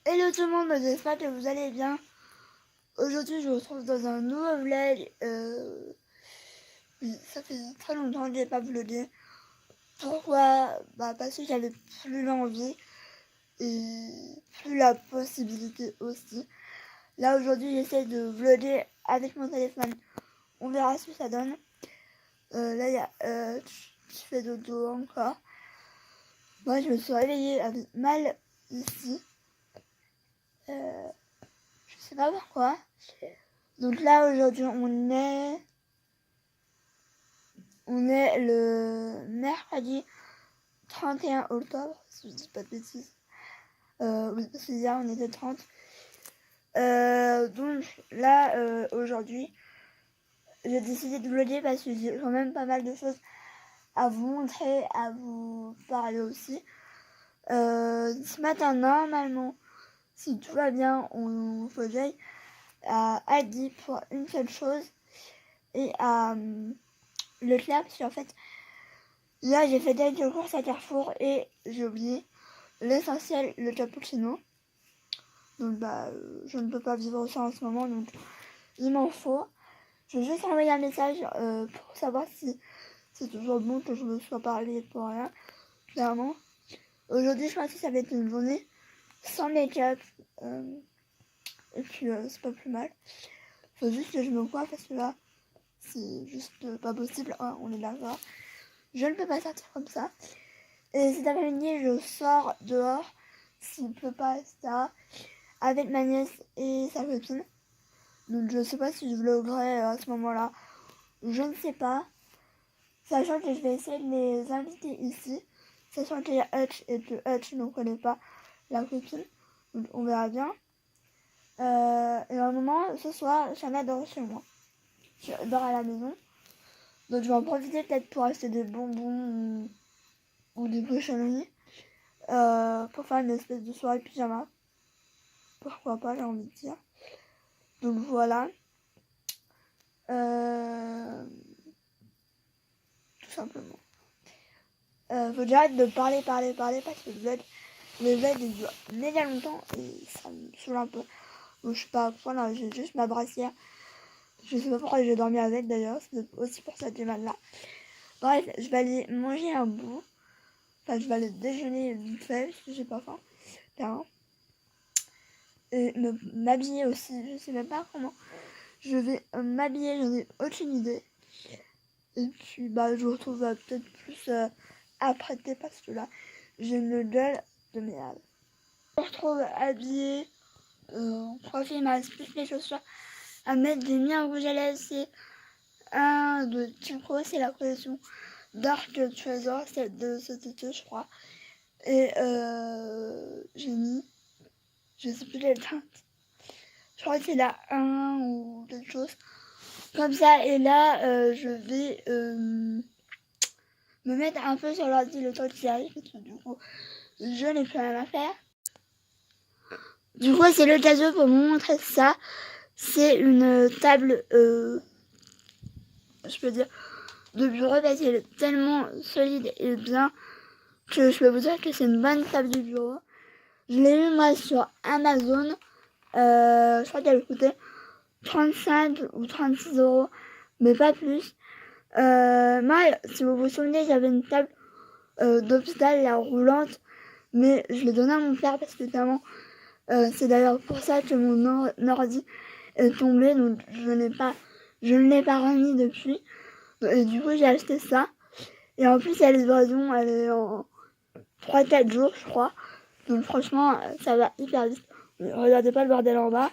Hello tout le monde, j'espère que vous allez bien. Aujourd'hui, je vous retrouve dans un nouveau vlog. Ça fait très longtemps que je n'ai pas vlogué. Pourquoi? Parce que j'avais plus l'envie et plus la possibilité aussi. Là, aujourd'hui, j'essaie de vlogger avec mon téléphone. On verra ce que ça donne. Là, il y a... je fais dodo encore. Moi, je me suis réveillée avec mal ici. Je sais pas pourquoi. Donc là, aujourd'hui, on est le mercredi 31 octobre, si je dis pas de bêtises. Oui, parce qu'hier, on était 30. Donc là, aujourd'hui, j'ai décidé de vlogger parce que j'ai quand même pas mal de choses à vous montrer, à vous parler aussi. Ce matin, normalement, si tout va bien, on faut que j'aille à Aldi pour une seule chose et à Leclerc, parce qu'en fait, là, j'ai fait quelques courses à Carrefour et j'ai oublié l'essentiel, le cappuccino. Donc, je ne peux pas vivre ça en ce moment, donc il m'en faut. Je vais juste envoyer un message pour savoir si c'est toujours bon que je me sois parlé pour rien, clairement. Aujourd'hui, je pense que ça va être une journée sans make-up. Et puis, c'est pas plus mal. Faut juste que je me coiffe parce que là, c'est juste pas possible. Hein, on est d'accord. Je ne peux pas sortir comme ça. Et cet après-midi, je sors dehors, s'il pleut pas, etc., avec ma nièce et sa copine. Donc je sais pas si je vloguerai à ce moment-là. Je ne sais pas. Sachant que je vais essayer de les inviter ici. Sachant qu'il y a Hutch et que Hutch ne connaît pas la copine. Donc on verra bien. Et à un moment, ce soir, Shana dort chez moi. Je dors à la maison. Donc je vais en profiter peut-être pour acheter des bonbons ou des cochonneries. Pour faire une espèce de soirée pyjama. Pourquoi pas, j'ai envie de dire. Donc voilà. Tout simplement. Faut que j'arrête de parler parce que le vlog il dure méga longtemps et ça me saoule un peu. Donc je sais pas, voilà, j'ai juste ma brassière. Je sais pas pourquoi j'ai dormi avec d'ailleurs, c'est aussi pour ça que j'ai mal là. Bref, je vais aller manger un bout. Enfin, je vais aller déjeuner vite fait parce que j'ai pas faim. Clairement. Et m'habiller aussi, je sais même pas comment je vais m'habiller, j'en ai aucune idée. Et puis je vous retrouve peut-être plus apprêtée parce que là j'ai une gueule de merde. Je me retrouve habillée, coiffée, il me reste plus les chaussures à mettre. J'ai mis un rouge à lèvres, c'est un de Tico, c'est la collection Dark Treasure, c'est de cet été je crois. Et j'ai mis, je sais plus les teintes, je crois que c'est la 1 ou quelque chose comme ça. Et là je vais me mettre un peu sur l'ordi le temps qui arrive parce que du coup je n'ai plus rien à faire. Du coup c'est l'occasion pour vous montrer ça. C'est une table je peux dire de bureau parce qu'elle est tellement solide et bien que je peux vous dire que c'est une bonne table de bureau. Je l'ai eu moi sur Amazon. Je crois qu'elle coûtait 35 ou 36 euros, mais pas plus. Moi, si vous vous souvenez, j'avais une table d'hôpital, la roulante, mais je l'ai donnée à mon père parce que clairement, c'est d'ailleurs pour ça que mon ordi est tombé, donc je ne l'ai pas remis depuis. Et du coup, j'ai acheté ça. Et en plus, il y a les livraison, elle est en 3-4 jours, je crois. Donc franchement, ça va hyper vite. Regardez pas le bordel en bas.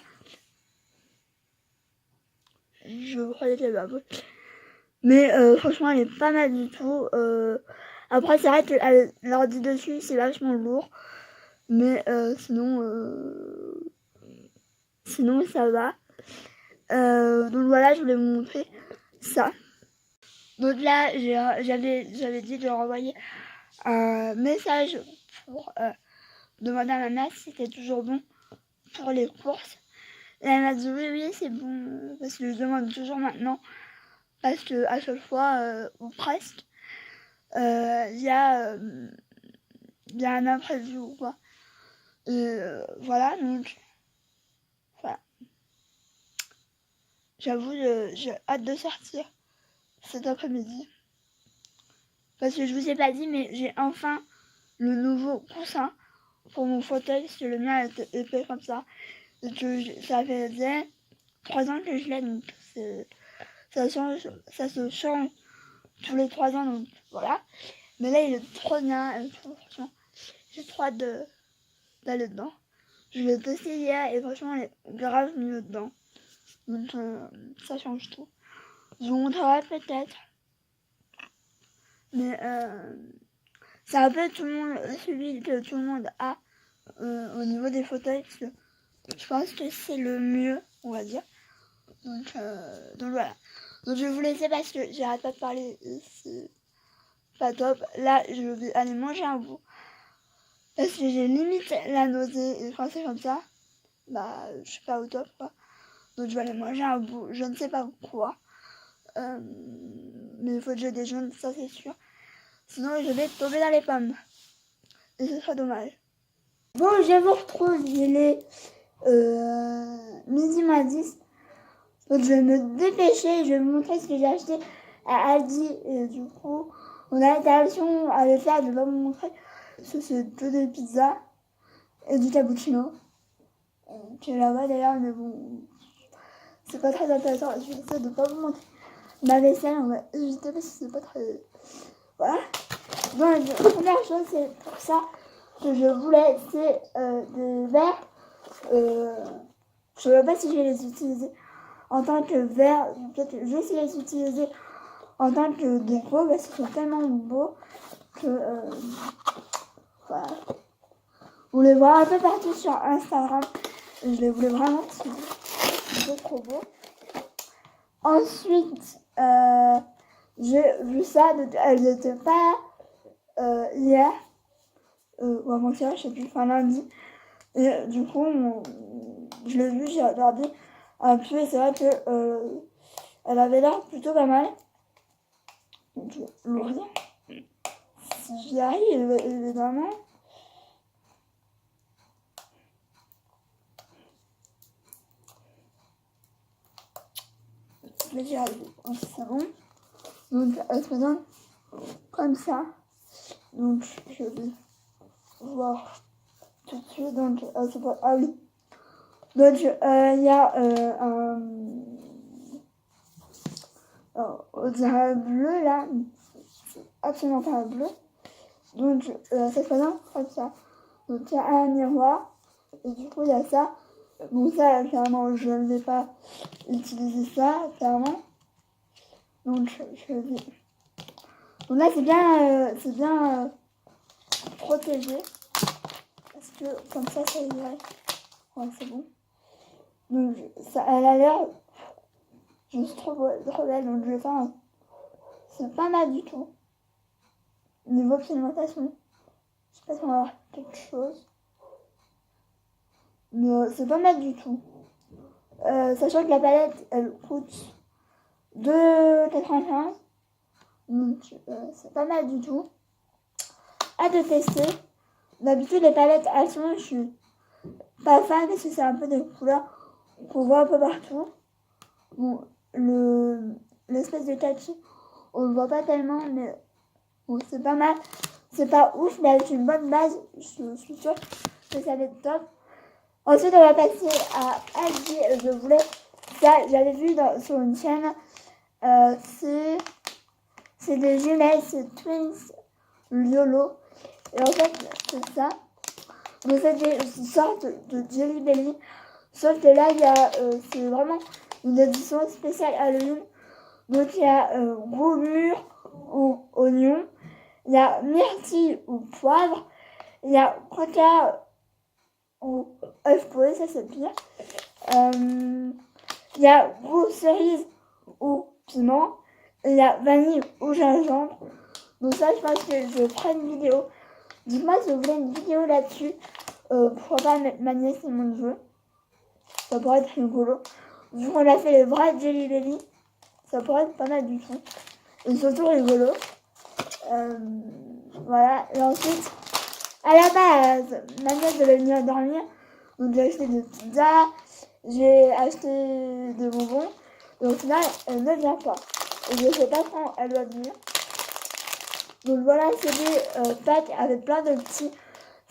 Je croyais qu'il y avait un peu. Mais franchement, elle est pas mal du tout. Après, c'est vrai que l'ordi dessus, c'est vachement lourd. Mais sinon, ça va. Donc voilà, je voulais vous montrer ça. Donc là, j'avais dit de renvoyer un message pour demander à ma mère si c'était toujours bon pour les courses. Et elle m'a dit oui, c'est bon, parce que je demande toujours maintenant, parce que à chaque fois, ou presque, il y a un imprévu ou quoi. Voilà, donc voilà. J'avoue, j'ai hâte de sortir cet après-midi. Parce que je vous ai pas dit, mais j'ai enfin le nouveau coussin pour mon fauteuil, parce que le mien était épais comme ça. Et que ça faisait 3 ans que je l'ai, donc ça se change tous les 3 ans, donc voilà. Mais là, il est trop bien, franchement, j'ai trop hâte d'aller dedans. Je l'ai testé hier et franchement, il est grave mieux dedans. Donc ça change tout. Je vous montrerai peut-être. Mais c'est un peu tout le monde, celui que tout le monde a au niveau des fauteuils, parce que je pense que c'est le mieux, on va dire. Donc voilà. Donc je vais vous laisser parce que j'arrête pas de parler, c'est pas top. Là, je vais aller manger un bout. Parce que j'ai limite la nausée, et quand c'est comme ça, bah je suis pas au top, quoi. Donc je vais aller manger un bout, je ne sais pas quoi. Mais il faut que je déjeune, ça c'est sûr. Sinon je vais tomber dans les pommes. Et ce serait dommage. Bon, je vous retrouve, il est midi moins 10. Donc je vais me dépêcher, je vais vous montrer ce que j'ai acheté à Aldi. Et du coup, on a l'intervention à le faire, je vais vous montrer. C'est deux de pizza et du cappuccino. Qui est là-bas d'ailleurs, mais bon, c'est pas très intéressant. Je vais essayer de pas vous montrer ma vaisselle, on va éviter parce que c'est pas très... Voilà. Donc la première chose, c'est pour ça que je voulais, c'est des verres. Je ne sais pas si je vais les utiliser en tant que verre, peut-être je vais les utiliser en tant que déco parce qu'ils sont tellement beaux que voilà. Vous les voyez un peu partout sur Instagram. Je les voulais vraiment parce que c'est trop beau. Ensuite, j'ai vu ça, donc elles n'étaient pas hier, ou avant-hier, je sais plus, enfin lundi. Et du coup, je l'ai vu, j'ai regardé un peu et c'est vrai que elle avait l'air plutôt pas mal. Donc je vais l'ouvrir. Si j'y arrive, évidemment. Mais j'y arrive. C'est bon. Donc elle se présente comme ça. Donc je vais voir tout de suite. Donc ah oui. Donc il y a un... on dirait un bleu là. C'est absolument pas un bleu. Donc ça se présente comme ça. Donc il y a un miroir. Et du coup il y a ça. Bon ça clairement je ne vais pas utiliser ça clairement. Donc je vais... Donc là c'est bien protégé. Parce que comme ça irait. Ouais c'est bon. Donc ça, elle a l'air juste trop belle. Donc je vais faire un... C'est pas mal du tout. Niveau pigmentation. Je sais pas si on va avoir quelque chose. Mais c'est pas mal du tout. Sachant que la palette, elle coûte 2,95. Donc c'est pas mal du tout. Hâte de tester. D'habitude les palettes elles sont, je suis pas fan parce que c'est un peu des couleurs qu'on voit un peu partout. Bon, l'espèce de kaki, on le voit pas tellement, mais bon, c'est pas mal. C'est pas ouf, mais avec une bonne base, je suis sûre que ça va être top. Ensuite, on va passer à Aldi. Je voulais ça, j'avais vu sur une chaîne. C'est des jumelles, c'est Twins YOLO. Et en fait, c'est ça. Donc, c'est une sorte de Jelly Belly. Sauf que là, c'est vraiment une édition spéciale Halloween. Donc, il y a gourmure ou oignon. Il y a myrtille ou poivre. Il y a coca ou œuf poché, ça c'est pire. Il y a goût cerise ou piment. Il y a vanille ou gingembre. Donc ça, je pense que je ferai une vidéo. Dites-moi si vous voulez une vidéo là-dessus. Pourquoi pas mettre ma nièce et mon neveu. Ça pourrait être rigolo. Vu qu'on a fait les vrais Jelly Belly, ça pourrait être pas mal du tout. Et surtout rigolo. Voilà. Et ensuite, À la base, ma nièce devait venir dormir. Donc j'ai acheté des pizzas, j'ai acheté des bonbons. Et au final, elle ne vient pas. Et je ne sais pas quand elle doit venir. Donc voilà, c'est des packs avec plein de petits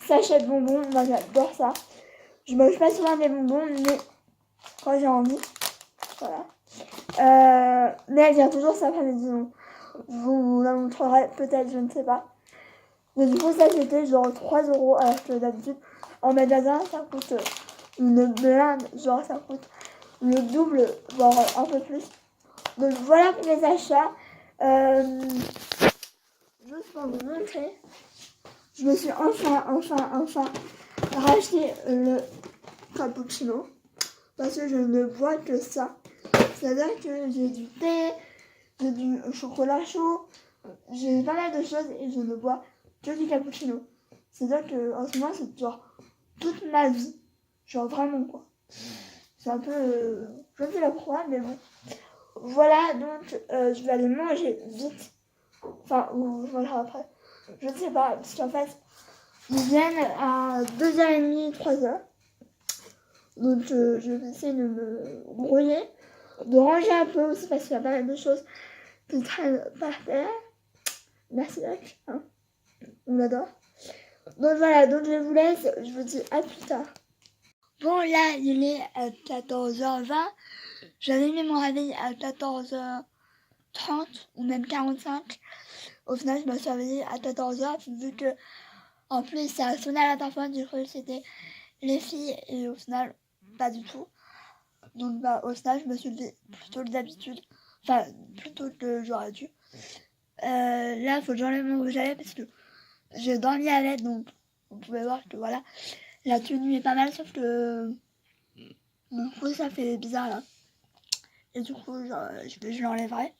sachets de bonbons. Moi j'adore ça. Je mange pas souvent des bonbons, mais quand j'ai envie, voilà. Mais elle vient toujours cet après-midi. Vous la montrerez peut-être, je ne sais pas. Mais du coup, ça c'était genre 3 €, alors que d'habitude, en magasin, ça coûte une blinde, genre ça coûte le double, voire un peu plus. Donc voilà pour les achats. Juste pour vous montrer, je me suis enfin racheté le cappuccino. Parce que je ne bois que ça. C'est-à-dire que j'ai du thé, j'ai du chocolat chaud, j'ai pas mal de choses et je ne bois que du cappuccino. C'est-à-dire qu'en ce moment, c'est genre toute ma vie. Genre vraiment quoi. C'est un peu... je ne sais pas pourquoi, mais bon. Voilà, donc je vais aller manger vite. Enfin, ou je mangerai après. Je ne sais pas, parce qu'en fait, ils viennent à 2h30, 3h. Donc je vais essayer de me brouiller, de ranger un peu aussi parce qu'il y a pas mal de choses qui traînent par terre. Merci Doc, hein, on l'adore. Donc voilà, donc je vous laisse, je vous dis à plus tard. Bon là il est à 14h20, j'avais mis mon réveil à 14h30 ou même 45. Au final je me suis réveillée à 14h vu que en plus ça a sonné à l'interphone, j'ai cru que c'était les filles et au final pas du tout. Donc bah au final je me suis levée plus tôt que d'habitude. Enfin plus tôt que j'aurais dû. Là il faut que j'enlève mon rouge à lèvres parce que j'ai dormi à l'aide, donc vous pouvez voir que voilà. La tenue est pas mal sauf que du coup ça fait bizarre là. Et du coup genre, je l'enlèverai.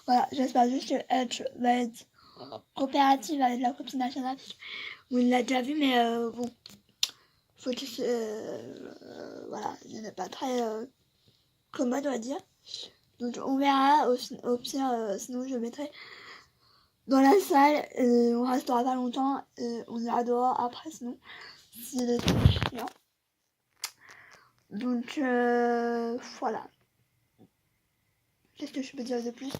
Voilà, j'espère juste que Edge va être coopérative avec la copine nationale. Vous l'avez déjà vu mais bon. Faut que voilà, il n'est pas très commode on va dire. Donc on verra, au pire sinon je mettrai dans la salle et on restera pas longtemps et on ira dehors après sinon s'il est trop chiant. Donc voilà. Qu'est-ce que je peux dire de plus?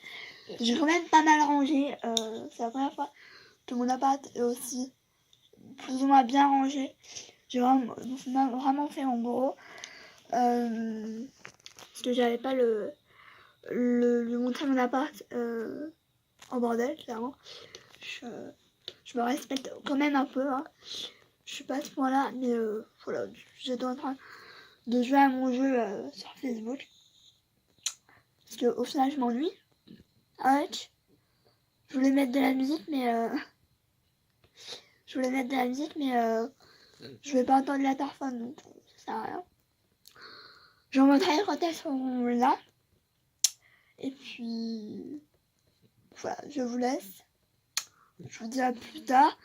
J'ai quand même pas mal rangé, c'est la première fois que mon appart est aussi plus ou moins bien rangé. J'ai vraiment fait en gros. Parce que j'avais pas lui montrer mon appart en bordel, clairement. Je me respecte quand même un peu. Hein. Je suis pas à ce point-là, mais voilà, j'étais en train de jouer à mon jeu sur Facebook. Parce qu'au final, je m'ennuie. Arrête. Je voulais mettre de la musique, mais je vais pas entendre la téléphone, donc ça sert à rien. J'en montrerai quand elles seront là. Et puis voilà, je vous laisse. Je vous dis à plus tard.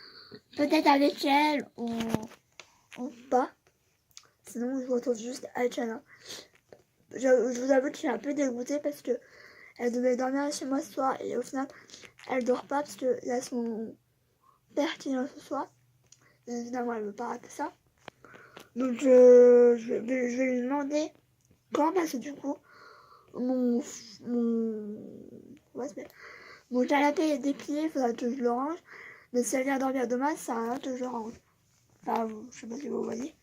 Peut-être avec elle ou pas. Sinon, je vous retrouve juste avec elle. Je vous avoue que je suis un peu dégoûtée parce que elle devait dormir chez moi ce soir et au final, elle dort pas parce qu'il y a son père qui vient ce soir. Et évidemment, elle veut pas rater ça. Donc, je vais lui demander quand parce que du coup, mon canapé est déplié, il faudra que je le range. Mais si elle vient dormir demain, ça sert à rien que je le range. Enfin, je sais pas si vous voyez.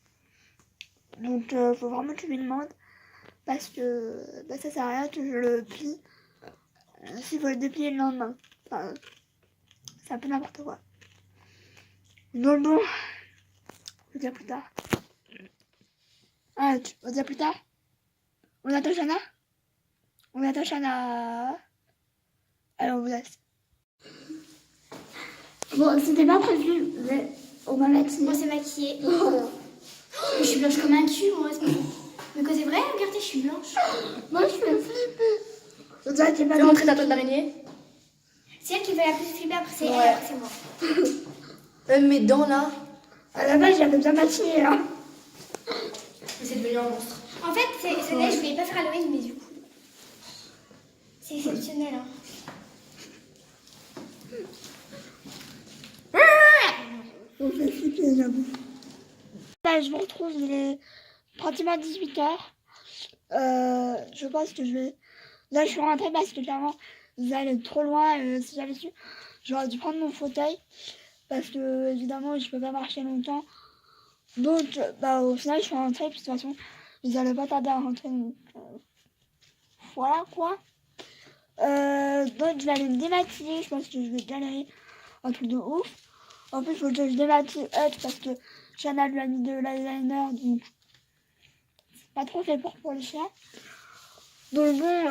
Donc, faut vraiment que je lui demande. Parce que ça sert à rien que je le plie. S'il faut le déplier le lendemain. Enfin, c'est un peu n'importe quoi. Donc bon, je vous dis à plus tard. Ah, tu vas dire plus tard? On attend Shana? On attend Shana. Allez, on vous laisse. Bon, c'était pas prévu, mais on m'a maquillée. On s'est maquillée. Je suis blanche comme un cul, moi. Mais que c'est vrai, regardez, je suis blanche. Moi, je fais flipper. Toi, Tu veux rentrer dans ton d'araignée? C'est elle qui fait la plus flipper, après c'est elle, après c'est moi. Même mes dents là. À la base, j'avais bien maquillé, hein. Mais c'est devenu un monstre. En fait, celle-là, je voulais pas faire Halloween, mais du coup. C'est exceptionnel, hein. On fait flipper, j'avoue. Là, je vous retrouve, il est pratiquement 18h. Je pense que je vais... Là, je suis rentrée parce que clairement, vous allez trop loin. Si j'avais su, j'aurais dû prendre mon fauteuil. Parce que, évidemment, je peux pas marcher longtemps. Donc, au final, je suis rentrée. Puis, de toute façon, vous allez pas tarder à rentrer. Donc, voilà, quoi. Donc, je vais aller me démaquiller. Je pense que je vais galérer un truc de ouf. En plus, il faut que je démaquille parce que Chanel lui a mis de l'eyeliner. Donc, c'est pas trop fait pour les chiens. Donc, bon,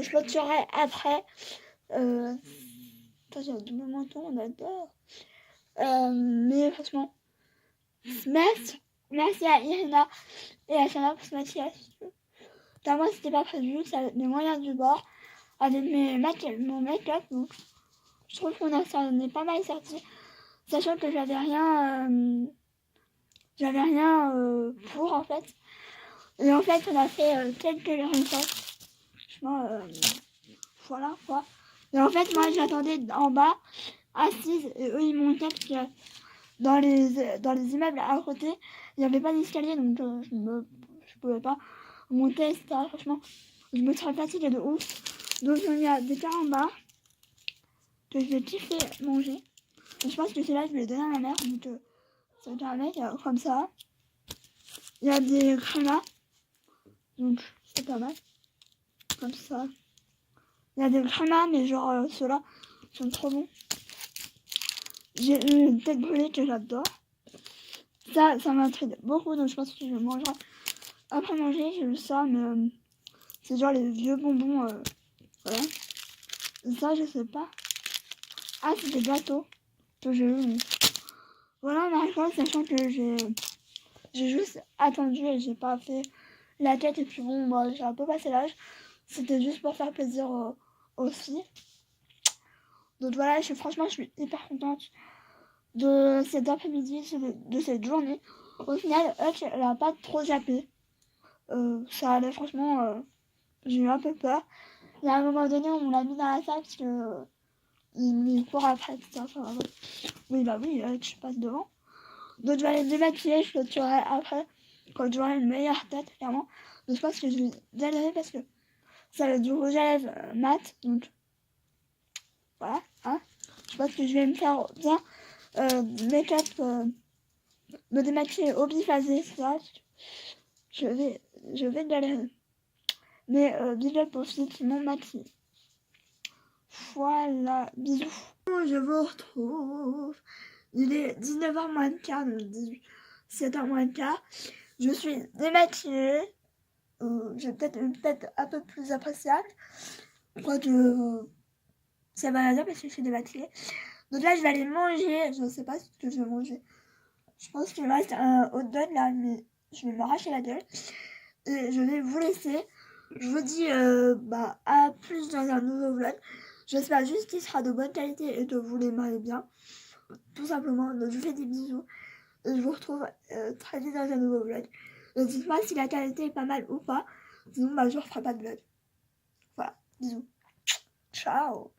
je le tuerai après. J'ai un double menton, on adore. Mais franchement, merci à Irina et à Shana pour ce maquillage. Moi, c'était pas prévu, ça mes moyens du bord avec mon make-up. Donc, je trouve qu'on est pas mal sorti, sachant que j'avais rien pour en fait. Et en fait, on a fait quelques recettes. Franchement, voilà quoi. Et en fait, moi, j'attendais en bas, assise, et eux, ils montaient parce que dans les immeubles à côté, il n'y avait pas d'escalier, donc je pouvais pas monter, etc. Franchement, je me serais fatiguée de ouf. Donc, il y a des cas en bas que je vais kiffer manger. Et je pense que celui-là, je vais le donner à ma mère. Donc, ça va être un mec comme ça. Il y a des crémas. Donc, c'est pas mal. Comme ça. Il y a des crémas, mais genre, ceux-là sont trop bons. J'ai une tête brûlée que j'adore. Ça m'intrigue beaucoup, donc je pense que je mangerai. Après manger, j'ai eu ça, mais c'est genre les vieux bonbons. Voilà. Ça, je sais pas. Ah, c'est des gâteaux que j'ai eu. Mais... Voilà, ma réponse, sachant que j'ai juste attendu et j'ai pas fait la tête. Et puis bon, moi, j'ai un peu passé l'âge. C'était juste pour faire plaisir aux filles. Donc voilà, franchement, je suis hyper contente de cet après-midi, de cette journée. Au final, Hutch, elle a pas trop zappé. Ça allait, franchement, j'ai eu un peu peur. Et à un moment donné, on l'a mis dans la salle parce que il court après, tout ça. Enfin, oui, Hutch passe devant. Donc je vais aller me démaquiller, je le tuerai après, quand j'aurai une meilleure tête, clairement. Donc je pense que je vais galérer parce que ça va être du rouge à lèvres mat, donc voilà, hein. Je pense que je vais me faire bien make-up, me démaquiller au biphasé, ça. Je vais galérer. Mais big up aux filles qui m'ont maquillée. Voilà, bisous. Je vous retrouve. Il est 19h moins de quart, donc 17h moins de quart. Je suis démaquillée. J'ai peut-être une tête un peu plus appréciable. Quoique, ça va la dire parce que je suis démaquillée. Donc là, je vais aller manger. Je ne sais pas ce que je vais manger. Je pense qu'il me reste un hot dog là, mais je vais m'arracher la gueule. Et je vais vous laisser. Je vous dis à plus dans un nouveau vlog. J'espère juste qu'il sera de bonne qualité et que vous l'aimerez bien. Tout simplement. Donc je vous fais des bisous. Et je vous retrouve très vite dans un nouveau vlog. Dites-moi si la qualité est pas mal ou pas. Sinon, je ne referai pas de vlog. Voilà. Bisous. Ciao.